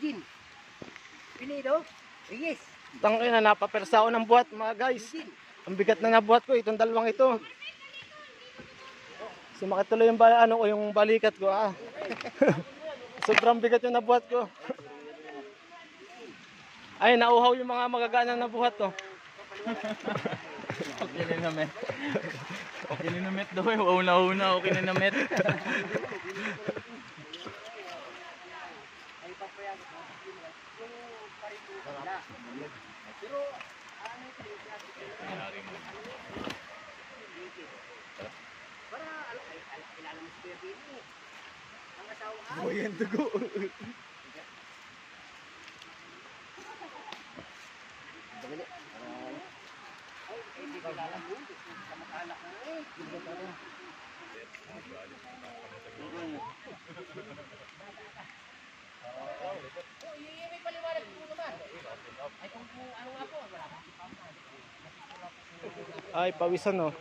Eugene. Pinido? Yes. Tangina, napapersa ako ng buhat mga guys. Ang bigat na nabuhat ko itong dalawang ito. Sumakit tuloy yung, yung balikat ko ah. Sobrang bigat yung nabuhat ko. Ay, nauhaw yung mga magaganang nabuhat to. Okay na namet. Okay na namet daw eh. Una-una, okay na namet. Buyan dugo. Ay, pawisan oh.